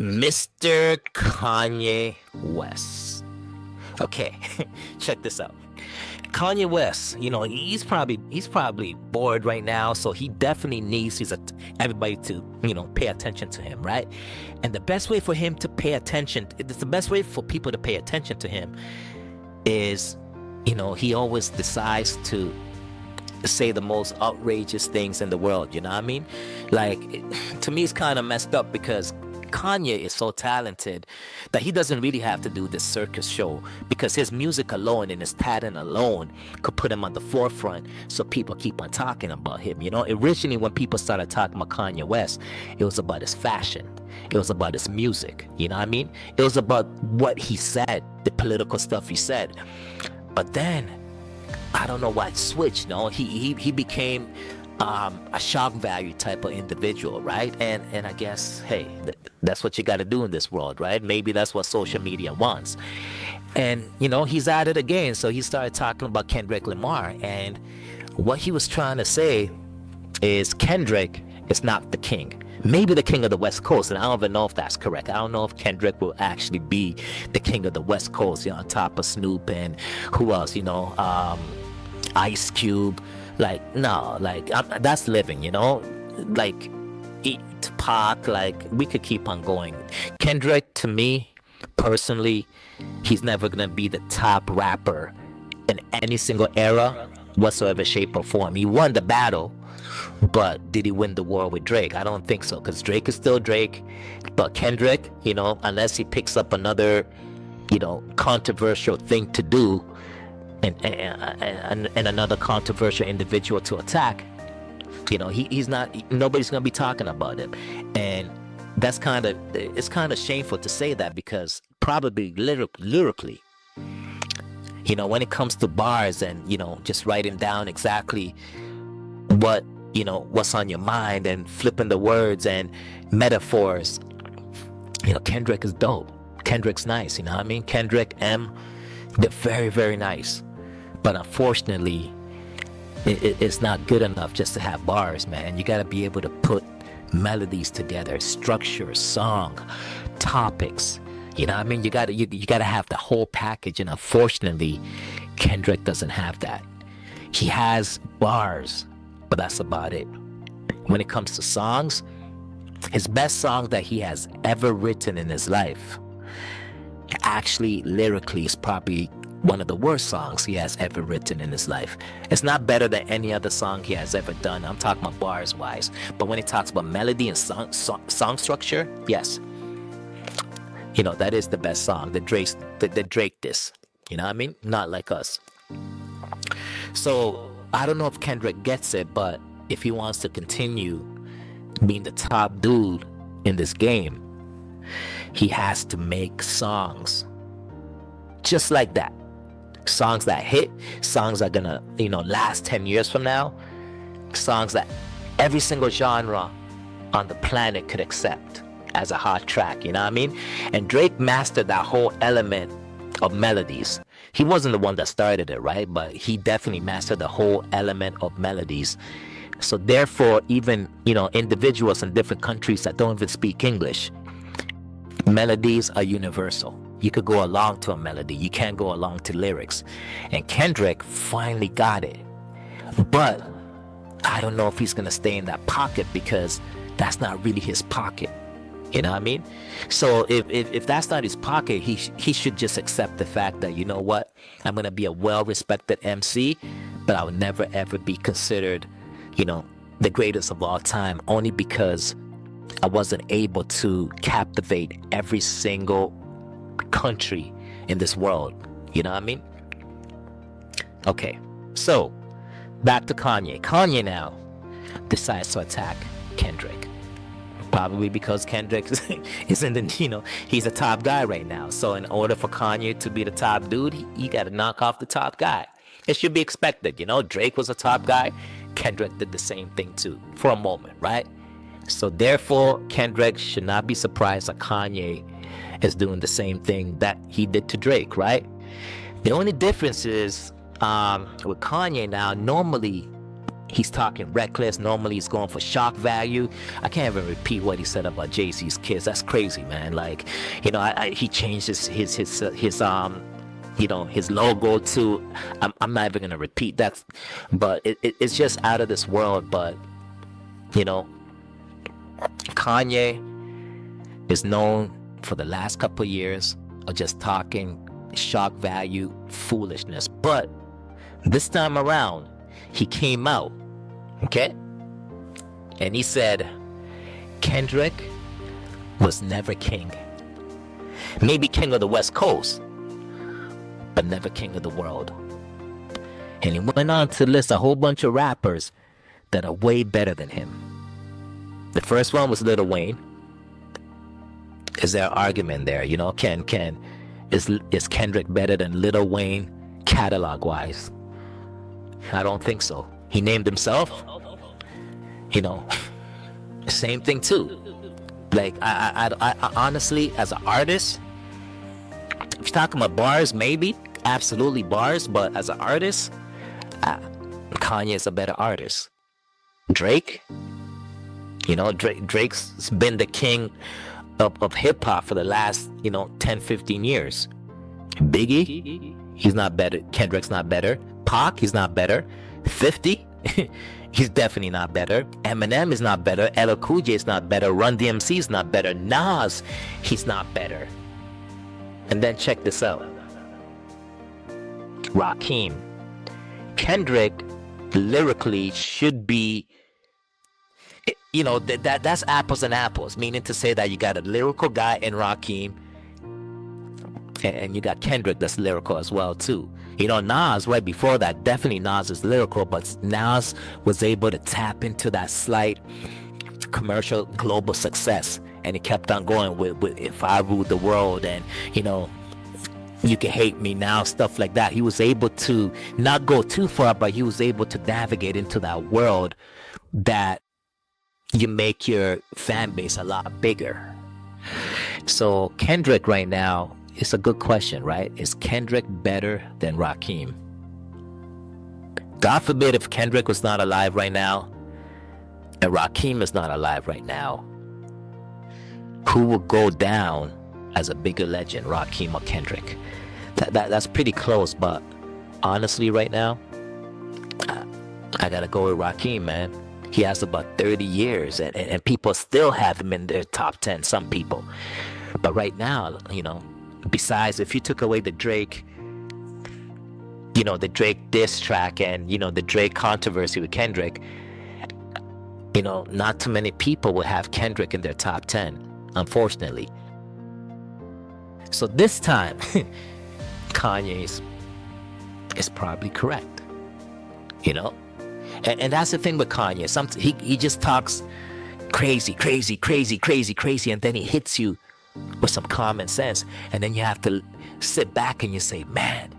Mr. Kanye West. Okay, check this out. Kanye West, he's probably bored right now, so he definitely needs everybody to pay attention to him, right? And the best way for him to pay attention, it's the best way for people to pay attention to him is, he always decides to say the most outrageous things in the world. You know what I mean? Like, to me, it's kind of messed up because Kanye is so talented that he doesn't really have to do this circus show, because his music alone and his talent alone could put him on the forefront, so people keep on talking about him. Originally when people started talking about Kanye West, it was about his fashion, it was about his music, you know what I mean? It was about what he said, the political stuff he said. But then I don't know why it switched. He became a shock value type of individual, right? And I guess, hey, that's what you got to do in this world, right? Maybe that's what social media wants. And he's at it again. So he started talking about Kendrick Lamar, and what he was trying to say is Kendrick is not the king. Maybe the king of the West Coast, and I don't even know if that's correct. I don't know if Kendrick will actually be the king of the West Coast, on top of Snoop and who else, Ice Cube. Like, no, that's living, like Tupac, like we could keep on going. Kendrick, to me personally, he's never gonna be the top rapper in any single era whatsoever, shape or form. He won the battle, but did he win the war with Drake? I don't think so, because Drake is still Drake. But Kendrick, unless he picks up another controversial thing to do, and another controversial individual to attack, he's not, nobody's gonna be talking about him. And it's kind of shameful to say that, because probably lyrically, when it comes to bars and just writing down exactly what's on your mind and flipping the words and metaphors, Kendrick is dope. Kendrick's nice, you know what I mean? Kendrick, they're very, very nice. But unfortunately, it's not good enough just to have bars, man. You got to be able to put melodies together, structure, song, topics. You know what I mean? You got to have the whole package. And unfortunately, Kendrick doesn't have that. He has bars, but that's about it. When it comes to songs, his best song that he has ever written in his life, actually lyrically, is probably one of the worst songs he has ever written in his life. It's not better than any other song he has ever done. I'm talking about bars wise. But when he talks about melody and song structure, yes, that is the best song that Drake this. You know what I mean? Not like us. So I don't know if Kendrick gets it, but if he wants to continue being the top dude in this game, he has to make songs just like that. Songs that hit, songs that are gonna, last 10 years from now, songs that every single genre on the planet could accept as a hot track, you know what I mean? And Drake mastered that whole element of melodies. He wasn't the one that started it, right? But he definitely mastered the whole element of melodies. So therefore, even, individuals in different countries that don't even speak English, melodies are universal. You could go along to a melody. You can't go along to lyrics. And Kendrick finally got it. But I don't know if he's going to stay in that pocket, because that's not really his pocket. You know what I mean? So if that's not his pocket, he should just accept the fact that, I'm going to be a well-respected MC, but I would never, ever be considered, the greatest of all time, only because I wasn't able to captivate every single country in this world. You know what I mean? Okay, so back to Kanye. Kanye now decides to attack Kendrick, probably because Kendrick is in the, he's a top guy right now. So in order for Kanye to be the top dude, he got to knock off the top guy. It should be expected. Drake was a top guy. Kendrick did the same thing too, for a moment, right? So therefore, Kendrick should not be surprised that Kanye is doing the same thing that he did to Drake, right? The only difference is with Kanye now, normally He's talking reckless. Normally he's going for shock value. I can't even repeat what he said about Jay-Z's kids. That's crazy, man. Like, you know, he changed his you know, his logo to, I'm not even gonna repeat that, but it's just out of this world. But you know, Kanye is known for the last couple of years of just talking shock value foolishness. But this time around, he came out, okay, and he said Kendrick was never king. Maybe king of the West Coast, but never king of the world. And he went on to list a whole bunch of rappers that are way better than him. The first one was Lil Wayne. Is there an argument there? You know, is Kendrick better than Lil Wayne catalog wise? I don't think so. He named himself. You know, same thing too. Like I honestly, as an artist, if you're talking about bars, maybe absolutely bars, but as an artist, Kanye is a better artist. Drake, you know, Drake's been the king of hip-hop for the last, you know, 10-15 years. Biggie, he's not better. Kendrick's not better. Pac, he's not better. 50, he's definitely not better. Eminem is not better. LL Cool J is not better. Run DMC is not better. Nas, he's not better. And then check this out. Rakim. Kendrick lyrically should be, you know, that's apples and apples, meaning to say that you got a lyrical guy in Rakim, and you got Kendrick that's lyrical as well too. You know, Nas right before that, definitely Nas is lyrical, but Nas was able to tap into that slight commercial global success, and he kept on going with If I Ruled the World, and you know, You Can Hate Me Now, stuff like that. He was able to not go too far, but he was able to navigate into that world that you make your fan base a lot bigger. So Kendrick right now, it's a good question, right? Is Kendrick better than Rakim? God forbid if Kendrick was not alive right now and Rakim is not alive right now, who will go down as a bigger legend, Rakim or Kendrick? That's pretty close, but honestly right now, I gotta go with Rakim, man. He has about 30 years, and people still have him in their top 10, some people. But right now, you know, besides, if you took away the Drake, you know, the Drake diss track and, you know, the Drake controversy with Kendrick, you know, not too many people will have Kendrick in their top 10, unfortunately. So this time, Kanye is probably correct, you know? And that's the thing with Kanye. He just talks crazy, and then he hits you with some common sense, and then you have to sit back and you say, man,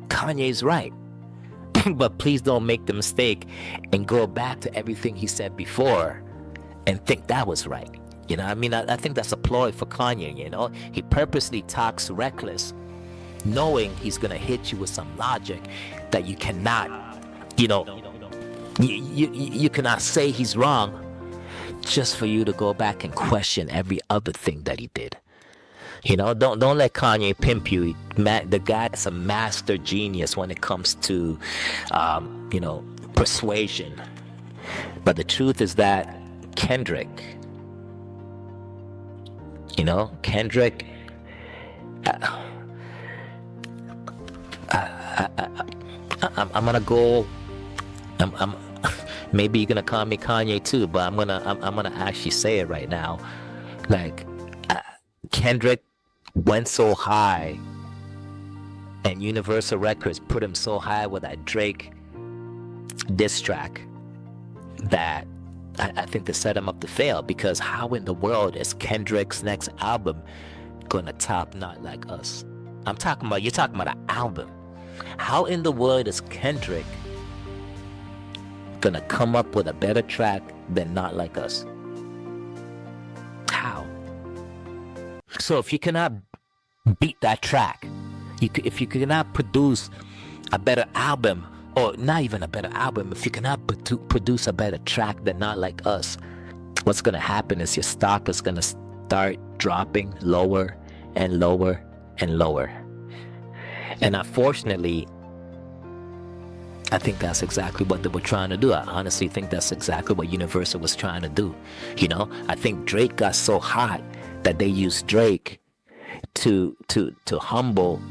Kanye's right. But please don't make the mistake and go back to everything he said before and think that was right. You know, I mean, I think that's a ploy for Kanye, you know? He purposely talks reckless, knowing he's gonna hit you with some logic that you cannot, you know, you cannot say he's wrong, just for you to go back and question every other thing that he did. You know, don't let Kanye pimp you. The guy's a master genius when it comes to, you know, persuasion. But the truth is that Kendrick, you know, Kendrick, I'm gonna go. I'm maybe you're gonna call me Kanye too, but I'm gonna actually say it right now. Like, Kendrick went so high, and Universal Records put him so high with that Drake diss track that I think they set him up to fail. Because how in the world is Kendrick's next album gonna top Not Like Us? You're talking about an album. How in the world is Kendrick gonna come up with a better track than Not Like Us? How? So if you cannot beat that track, if you cannot produce a better album or not even a better album, if you cannot produce a better track than Not Like Us, what's going to happen is your stock is going to start dropping lower and lower and lower. And unfortunately, I think that's exactly what they were trying to do. I honestly think that's exactly what Universal was trying to do. You know, I think Drake got so hot that they used Drake to humble.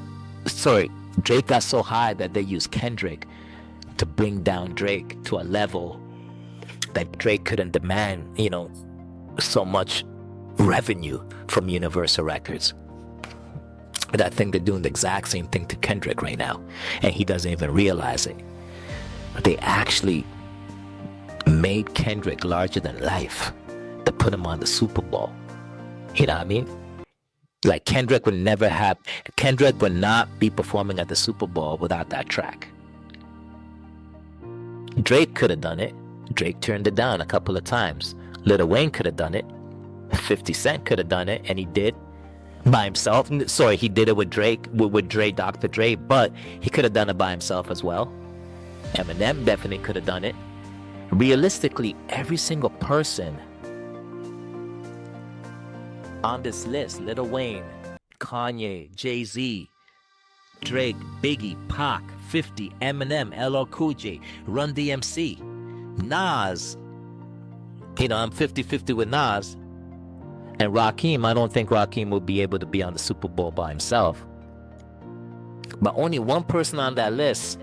Sorry, Drake got so high that they used Kendrick to bring down Drake to a level that Drake couldn't demand, you know, so much revenue from Universal Records. And I think they're doing the exact same thing to Kendrick right now, and he doesn't even realize it. They actually made Kendrick larger than life to put him on the Super Bowl. You know what I mean? Like Kendrick would not be performing at the Super Bowl without that track. Drake could have done it. Drake turned it down a couple of times. Lil Wayne could have done it. 50 Cent could have done it, and he did by himself. Sorry, he did it with Drake, with Dre, Dr. Dre, but he could have done it by himself as well. Eminem definitely could have done it. Realistically, every single person on this list, Lil Wayne, Kanye, Jay-Z, Drake, Biggie, Pac, 50, Eminem, LL Cool J, Run DMC, Nas. You know, I'm 50-50 with Nas. And Rakim, I don't think Rakim will be able to be on the Super Bowl by himself. But only one person on that list,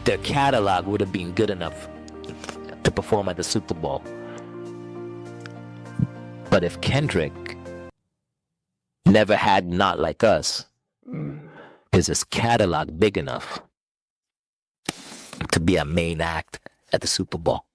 their catalog would have been good enough to perform at the Super Bowl. But if Kendrick never had Not Like Us, is his catalog big enough to be a main act at the Super Bowl?